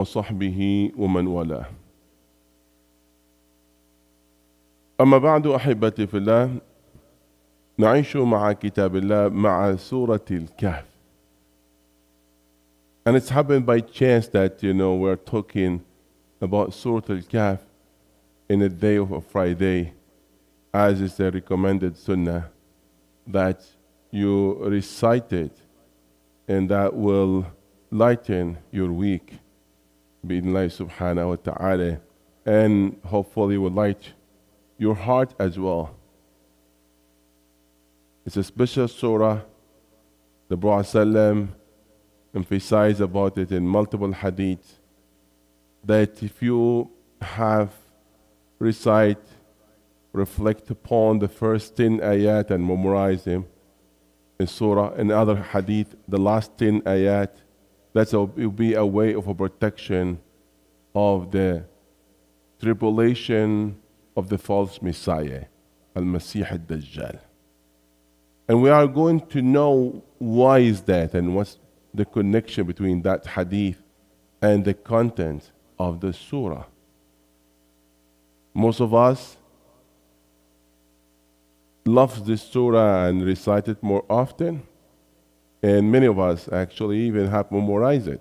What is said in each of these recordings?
وصحبه ومن والاه. أما بعد أحبتي في الله، نعيش مع كتاب الله مع سورة الكهف. And it's happened by chance that, we're talking about Surat Al-Kahf in a day of a Friday, as is the recommended sunnah, that you recite it, and that will lighten your week, bi'idhnillah subhanahu wa ta'ala, and hopefully will light your heart as well. It's a special surah. The Prophet ﷺ emphasized about it in multiple hadiths, that if you have reflect upon the first 10 ayat and memorize them in surah, in other hadith, the last 10 ayat, that will be a way of a protection of the tribulation of the false Messiah, Al-Masih al-Dajjal. And we are going to know why is that and what's the connection between that hadith and the content of the surah. Most of us love this surah and recite it more often, and many of us actually even have memorized it.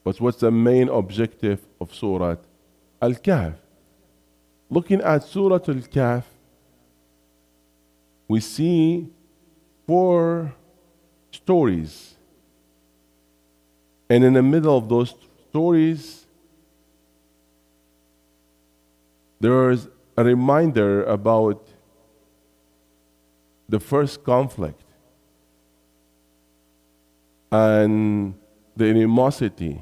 But what's the main objective of Surat Al-Kahf? Looking at Surat Al-Kahf, we see 4 stories. And in the middle of those stories, there is a reminder about the first conflict and the animosity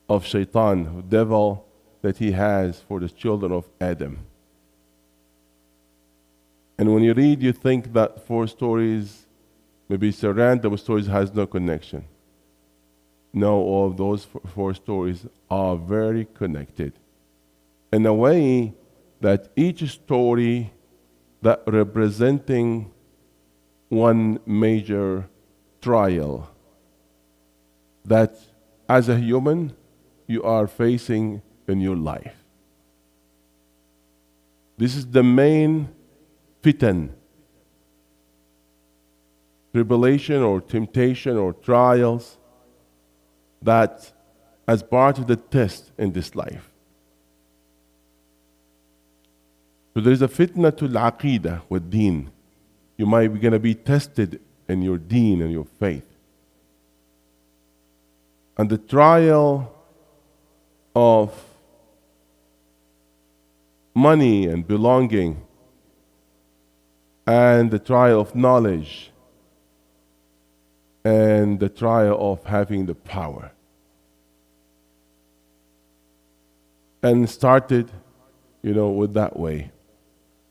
of Shaitan, the devil, that he has for the children of Adam. And when you read, you think that 4 stories, maybe it's a random stories, has no connection. No, all of those 4 stories are very connected, in a way that each story that representing one major trial that as a human you are facing in your life. This is the main fitan, tribulation or temptation or trials, that as part of the test in this life. So there is a fitna to al-aqidah with deen. You might be going to be tested in your deen and your faith. And the trial of money and belonging, and the trial of knowledge, and the trial of having the power. And started, with that way.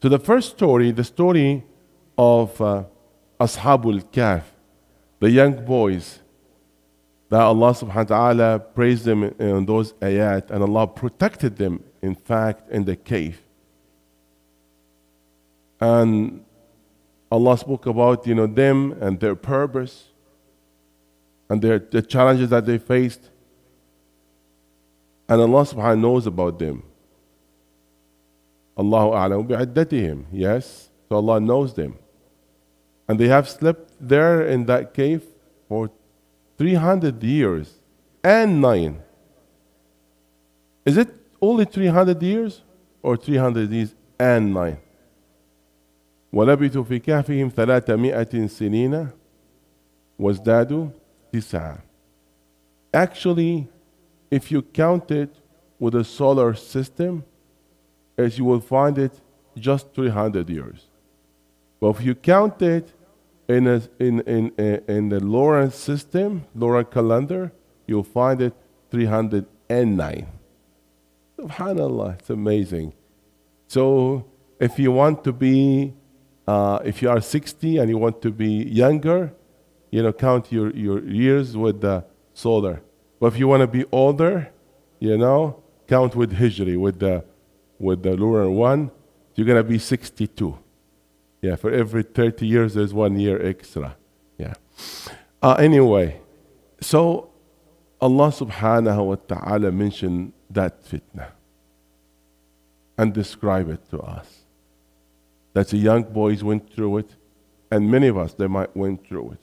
So the first story, the story of Ashabul Kahf, the young boys, that Allah subhanahu wa ta'ala praised them in those ayat, and Allah protected them, in fact, in the cave. And Allah spoke about, them and their purpose, and the challenges that they faced. And Allah subhanahu wa ta'ala knows about them. Allahu a'lamu bi'iddatihim. Yes, so Allah knows them. And they have slept there in that cave for 300 years and 9. Is it only 300 years or 300 years and 9? وَلَبِثُوا فِي كَهْفِهِمْ 300 سِنِينَ وَازْدَادُوا 9. Actually, if you count it with a solar system, as you will find it just 300 years. But if you count it in the Lorentz system, Lorentz calendar, you'll find it 309. Subhanallah, it's amazing. So if you want to be, if you are 60 and you want to be younger, count your years with the solar. But if you want to be older, count with Hijri, with the lunar one, you're going to be 62. Yeah, for every 30 years, there's 1 year extra. Yeah. Anyway, so Allah subhanahu wa ta'ala mentioned that fitna and describe it to us. That the young boys went through it, and many of us, they might went through it.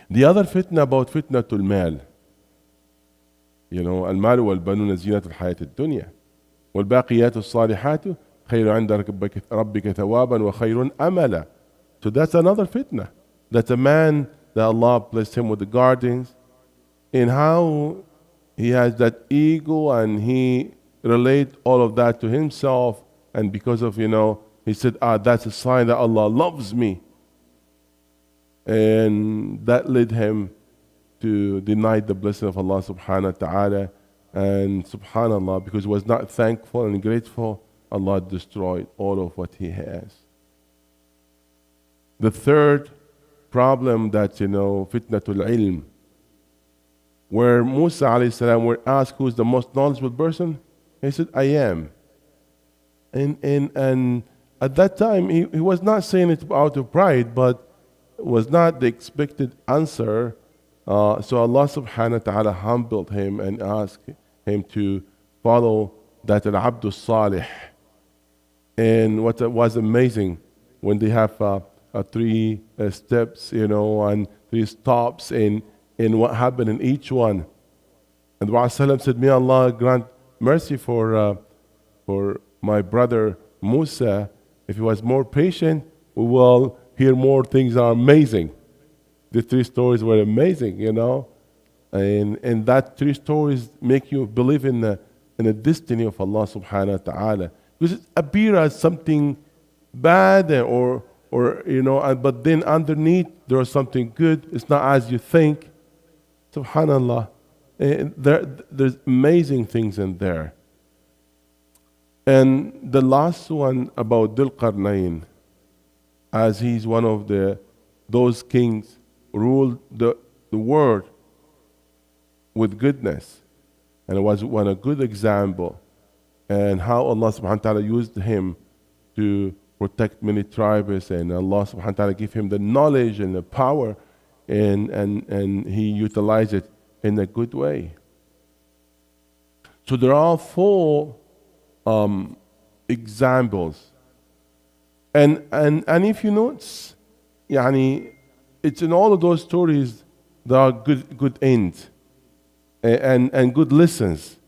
The other fitna about fitnatul mal. المال والبنون زينة الحياة الدنيا والباقيات الصالحات خير عند ربك ثوابا وخير أملا. So that's another fitna. That a man that Allah blessed him with the gardens, and how he has that ego and he relate all of that to himself, and because of, he said, that's a sign that Allah loves me. And that led him to deny the blessing of Allah subhanahu wa ta'ala. And subhanallah, because he was not thankful and grateful, Allah destroyed all of what he has. The third problem that, fitnatul ilm, where Musa alayhi salam were asked who's the most knowledgeable person, he said, I am. And at that time, he was not saying it out of pride, but was not the expected answer. So Allah subhanahu wa ta'ala humbled him and asked him to follow that al-abdu salih. And what was amazing, when they have three steps, and three stops in what happened in each one. And the Prophet said, may Allah grant mercy for my brother Musa. If he was more patient, we will hear more things that are amazing. The three stories were amazing, and that three stories make you believe in the destiny of Allah subhanahu wa ta'ala. Because it appears as something bad but then underneath there is something good. It's not as you think. Subhanallah. There's amazing things in there. And the last one about Dhul Qarnayn, as he's one of those kings ruled the world with goodness, and it was a good example, and how Allah subhanahu wa ta'ala used him to protect many tribes, and Allah subhanahu wa ta'ala gave him the knowledge and the power, and he utilized it in a good way. So there are four examples, and if you notice, it's in all of those stories there are good ends and good lessons,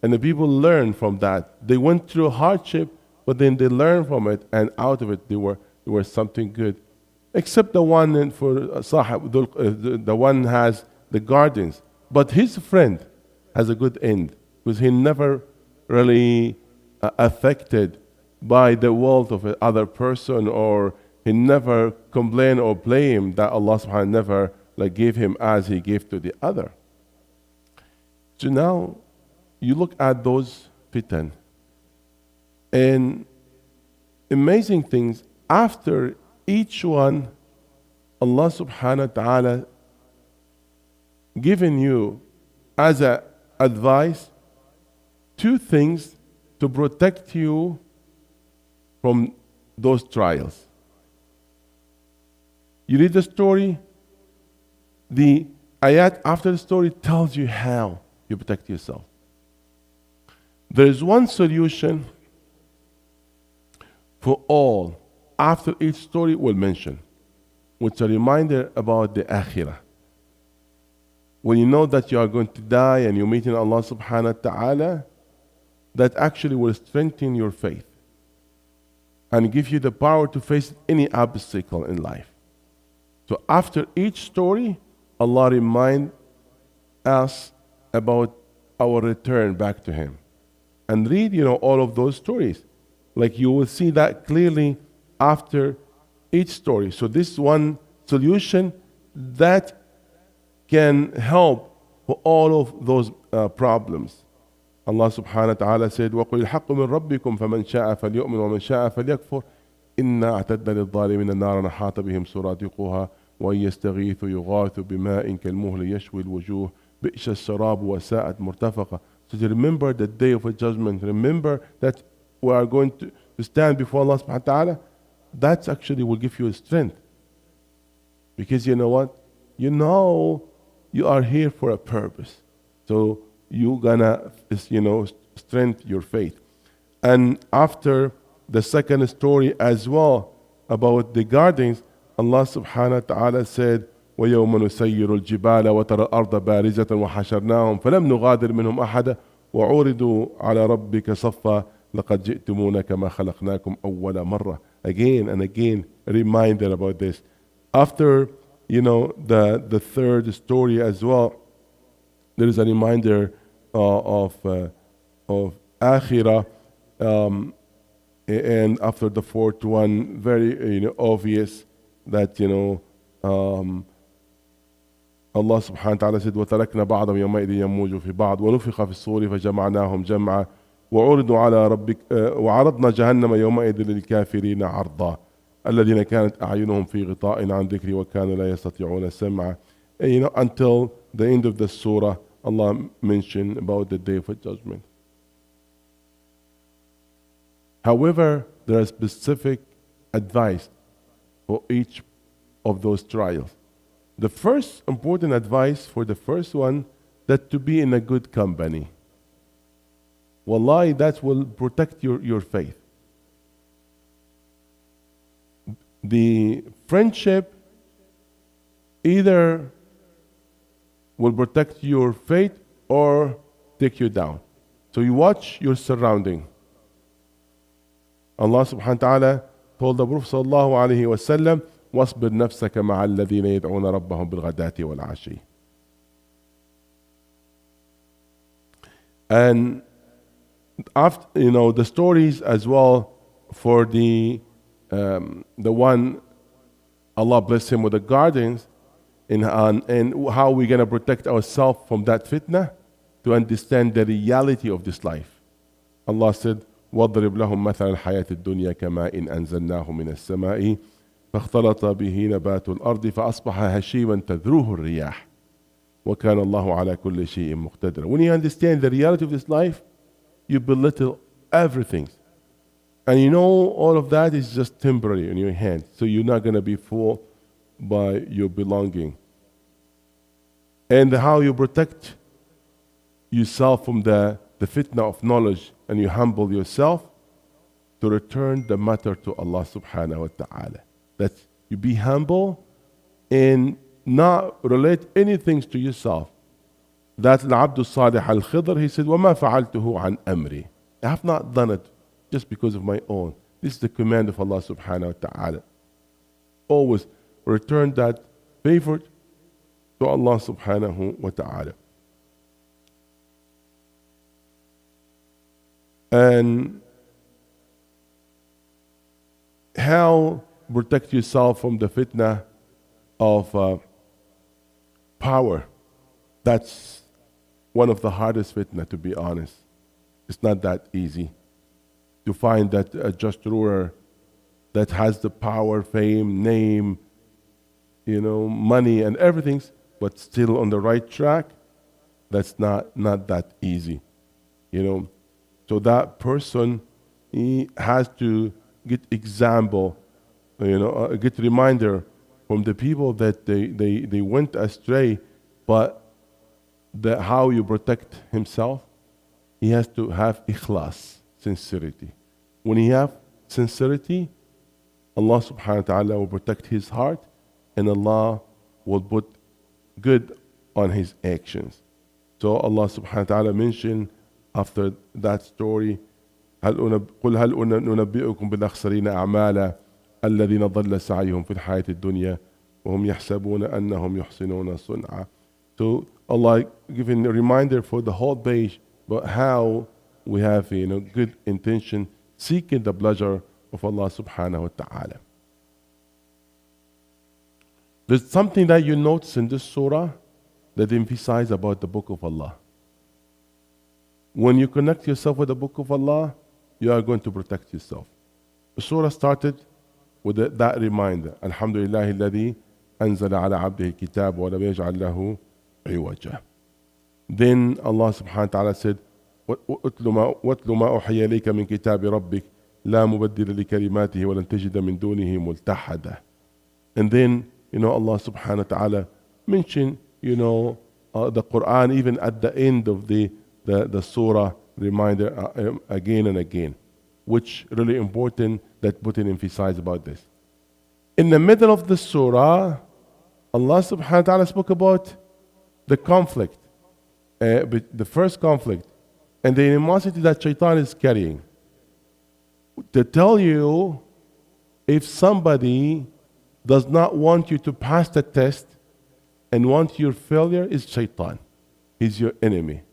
and the people learn from that. They went through hardship, but then they learned from it, and out of it there were something good. Except the one for Sahib, the one has the gardens, but his friend has a good end, because he never really affected by the wealth of another person, or he never complained or blamed that Allah subhanahu never gave him as he gave to the other. So now you look at those fitan, and amazing things, after each one, Allah subhanahu wa ta'ala giving you as a advice two things to protect you from those trials. You read the story, the ayat after the story tells you how you protect yourself. There is one solution for all after each story we'll mention, which is a reminder about the akhirah. When you know that you are going to die and you're meeting Allah subhanahu wa ta'ala, that actually will strengthen your faith and give you the power to face any obstacle in life. So after each story, Allah reminds us about our return back to Him. And read, all of those stories. You will see that clearly after each story. So this one solution that can help for all of those problems. Allah subhanahu wa ta'ala said, وَقُلِ الْحَقُّ مِنْ رَبِّكُمْ فَمَنْ شَاءَ فَلْيُؤْمِنْ وَمَنْ شَاءَ فَلْيَكْفُرْ إِنَّا أَعْتَدْنَا لِلظَّالِمِينَ نَارًا أَحَاطَ بِهِمْ سُرَادِقُهَا وَإِنْ يَسْتَغِيثُوا يُغَاثُوا بِمَاءٍ كَالْمُهْلِ يَشْوِي الْوُجُوهَ بِئْسَ الشَّرَابُ وَسَاءَتْ مُرْتَفَقًا. So to remember the day of judgment, remember that we are going to stand before Allah subhanahu wa ta'ala, that actually will give you strength. Because you know what? You know you are here for a purpose. So you're gonna, strengthen your faith. And after the second story as well about the gardens, Allah subhanahu wa ta'ala said, وَيَوْمَ نُسَيِّرُ الْجِبَالَ وَتَرَى الْأَرْضَ بَارِزَةً وَحَشَرْنَاهُمْ فَلَمْ نُغَادِرْ مِنْهُمْ أَحَدًا وَعُرِضُوا عَلَى رَبِّكَ صَفًّا لَقَدْ جِئْتُمُونَ كَمَا خَلَقْنَاكُمْ أَوَّلَ مَرَّةٍ. Again and again, a reminder about this. After, the third story as well, there is a reminder of Akhirah, and after the fourth one, very obvious that Allah subhanahu wa ta'ala said وَتَرَكْنَا بَعْضَهُمْ يَوْمَئِذٍ يَمُوجُ فِي بَعْضٍ وَنُفِخَ فِي الصُّورِ فَجَمَعْنَاهُمْ جَمْعًا وعرضوا على ربك وعرضنا جهنم يومئذ للكافرين عرضا الذين كانت أعينهم في غطاء عن ذكري وكانوا لا يستطيعون سمعا. Until the end of the surah, Allah mentioned about the day of judgment. However, there is specific advice for each of those trials. The first important advice for the first one, that to be in a good company. Wallahi, that will protect your faith. The friendship either will protect your faith or take you down. So you watch your surrounding. Allah subhanahu wa ta'ala told the Prophet sallallahu alayhi wa sallam, وَاصْبِرْ نَفْسَكَ مَعَ الَّذِينَ يَدْعُونَ رَبَّهُمْ بِالْغَدَاةِ وَالْعَشِيِّ. And after, the stories as well for the one Allah bless him with the gardens, and how we're going to protect ourselves from that fitna, to understand the reality of this life. Allah said, وَاضْرِبْ لَهُمْ مَثَلَ الْحَيَاةِ الدُّنْيَا كَمَاءٍ أَنزَلْنَاهُ مِنَ السَّمَاءِ فاختلط به نبات الأرض فأصبح هشيما تذروه الرياح وكان الله على كل شيء مقتدرا. When you understand the reality of this life, you belittle everything. And all of that is just temporary in your hand. So you're not going to be fooled by your belonging. And how you protect yourself from the fitna of knowledge, and you humble yourself to return the matter to Allah subhanahu wa ta'ala. That you be humble and not relate anything to yourself. That Al-Abdu Salih Al-Khidr, he said, وَمَا فَعَلْتُهُ عَنْ أَمْرِي. I have not done it just because of my own. This is the command of Allah subhanahu wa ta'ala. Always return that favor to Allah subhanahu wa ta'ala. And how protect yourself from the fitna of power. That's one of the hardest fitna, to be honest. It's not that easy to find that a just ruler that has the power, fame, name, money and everything, but still on the right track. That's not that easy, So that person, he has to get example, get reminder from the people that they went astray, but how you protect himself, he has to have ikhlas, sincerity. When he have sincerity, Allah subhanahu wa ta'ala will protect his heart, and Allah will put good on his actions. So Allah subhanahu wa ta'ala mentioned after that story, قل هل ننبئكم بالأخسرين أعمالا الذين ضل سعيهم في الحياة الدنيا وهم يحسبون أنهم يحسنون صنعا. So Allah giving a reminder for the whole page about how we have good intention, seeking the pleasure of Allah subhanahu wa ta'ala. There's something that you notice in this surah that emphasizes about the book of Allah. When you connect yourself with the book of Allah, you are going to protect yourself. The surah started with that reminder. Alhamdulillah alladhi anzala ala abdihi kitab wa lam yaj'al lahu iwaja. Then Allah subhanahu wa ta'ala said, وَاتْلُ مَا أُوحِيَ إِلَيْكَ مِنْ كِتَابِ رَبِّكَ لَا مُبَدِّلَ لِكَلِمَاتِهِ وَلَنْ تَجِدَ مِنْ دُونِهِ مُلْتَحَدًا. And then, Allah subhanahu wa ta'ala mentioned the Quran, even at the end of the surah, reminder again and again, which really important that Putin emphasized about this. In the middle of the surah, Allah subhanahu wa ta'ala spoke about the conflict, the first conflict, and the animosity that shaitan is carrying. To tell you, if somebody does not want you to pass the test and want your failure, is shaitan. He's your enemy.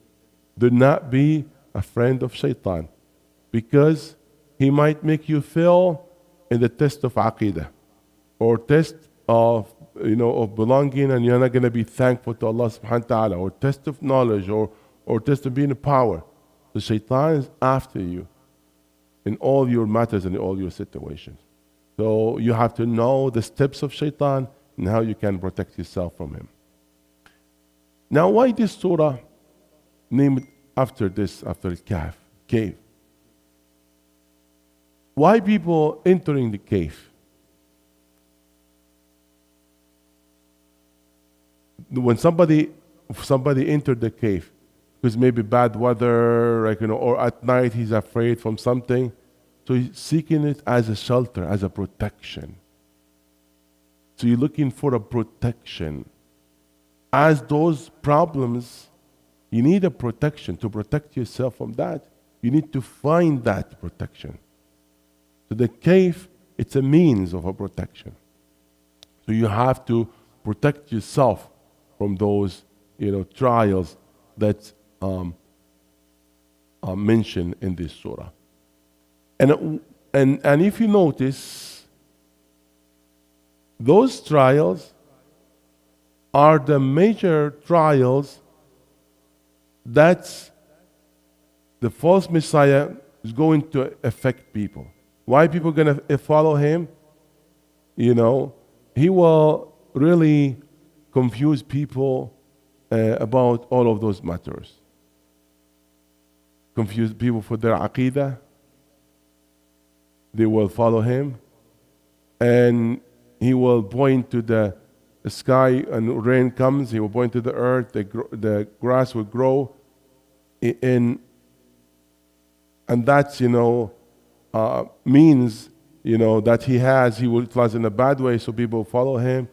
Do not be a friend of shaitan, because he might make you fail in the test of aqidah or test of belonging, and you're not going to be thankful to Allah subhanahu wa ta'ala, or test of knowledge, or test of being in power. The shaitan is after you in all your matters and in all your situations. So you have to know the steps of shaitan and how you can protect yourself from him. Now, why this surah named after Al-Kahf, cave? Why people entering the cave? When somebody entered the cave, because maybe bad weather, or at night he's afraid from something, so he's seeking it as a shelter, as a protection. So you're looking for a protection. As those problems, you need a protection. To protect yourself from that, you need to find that protection. So the cave, it's a means of a protection. So you have to protect yourself from those, trials that are mentioned in this surah. And if you notice, those trials are the major trials that the false Messiah is going to affect people. Why people are going to follow him? He will really confuse people about all of those matters. Confuse people for their aqidah. They will follow him. And he will point to the sky, and rain comes. He will point to the earth. The grass will grow. And that's, means, that he will utilize in a bad way, so people follow him.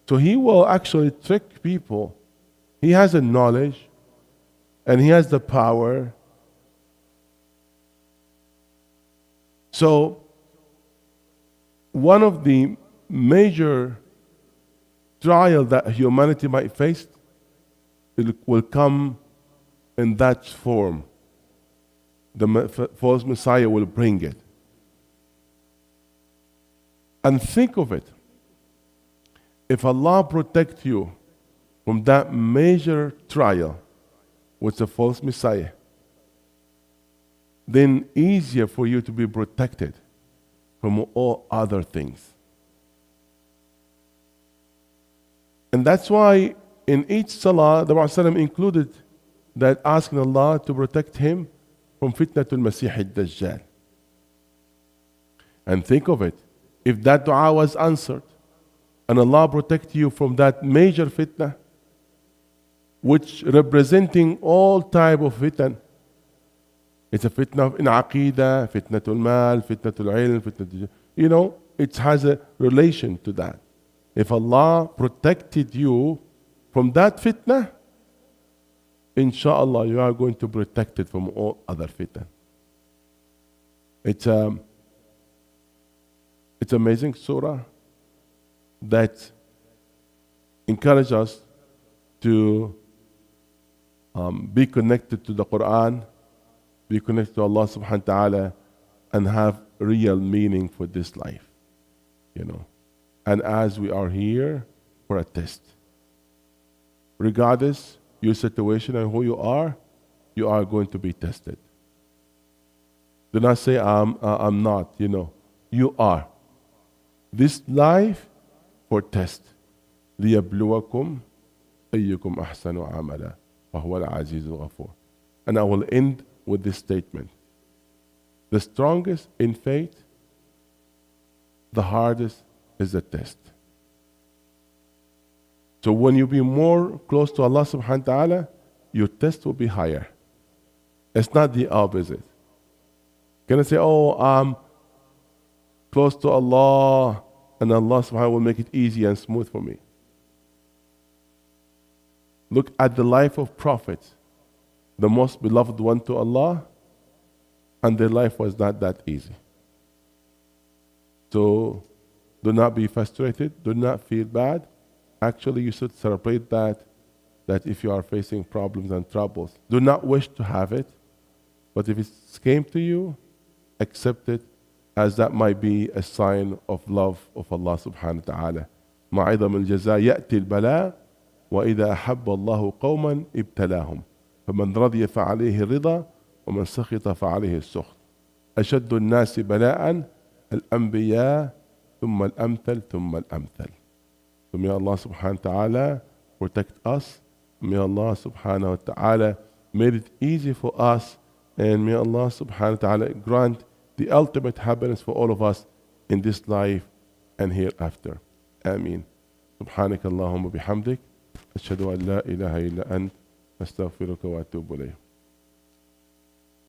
So he will actually trick people. He has the knowledge, and he has the power. So one of the major trial that humanity might face, it will come in that form. The false Messiah will bring it. And think of it. If Allah protects you from that major trial with the false Messiah, then easier for you to be protected from all other things. And that's why in each salah, the Prophet ﷺ included that asking Allah to protect him from fitnatul Masih al-Dajjal. And think of it, if that dua was answered, and Allah protect you from that major fitna, which representing all type of fitan. It's a fitna in aqidah, fitnatul mal, fitnatul ilm, fitnatul, it has a relation to that. If Allah protected you from that fitna, inshallah you are going to be protected from all other fitan. It's amazing surah that encourages us to be connected to the Quran, be connected to Allah subhanahu wa ta'ala, and have real meaning for this life. And as we are here for a test, regardless your situation and who you are going to be tested. Do not say I'm not, you are. This life for test. لِيَبْلُوَكُمْ أَيُّكُمْ أَحْسَنُ عَمَلًا وَهُوَ الْعَزِيزُ الْغَفُورُ. And I will end with this statement. The strongest in faith, the hardest is the test. So when you be more close to Allah subhanahu wa ta'ala, your test will be higher. It's not the opposite. Can I say, oh, I'm close to Allah and Allah subhanahu wa ta'ala will make it easy and smooth for me? Look at the life of prophets, the most beloved one to Allah, and their life was not that easy. So do not be frustrated, do not feel bad. Actually, you should celebrate that if you are facing problems and troubles. Do not wish to have it, but if it came to you, accept it, as that might be a sign of love of Allah subhanahu wa ta'ala. معظم الجزاء يأتي البلاء وإذا أحب الله قوما ابتلاهم فمن رضي فعليه الرضا ومن سخط فعليه السخط أشد الناس بلاء الأنبياء ثم الأمثل ثم الأمثل. So may Allah subhanahu wa ta'ala protect us. May Allah subhanahu wa ta'ala make it easy for us, and may Allah subhanahu wa ta'ala grant the ultimate happiness for all of us in this life and hereafter. Ameen. سبحانك اللهم وبحمدك أشهد أن لا إله إلا أنت أستغفرك وأتوب إليك.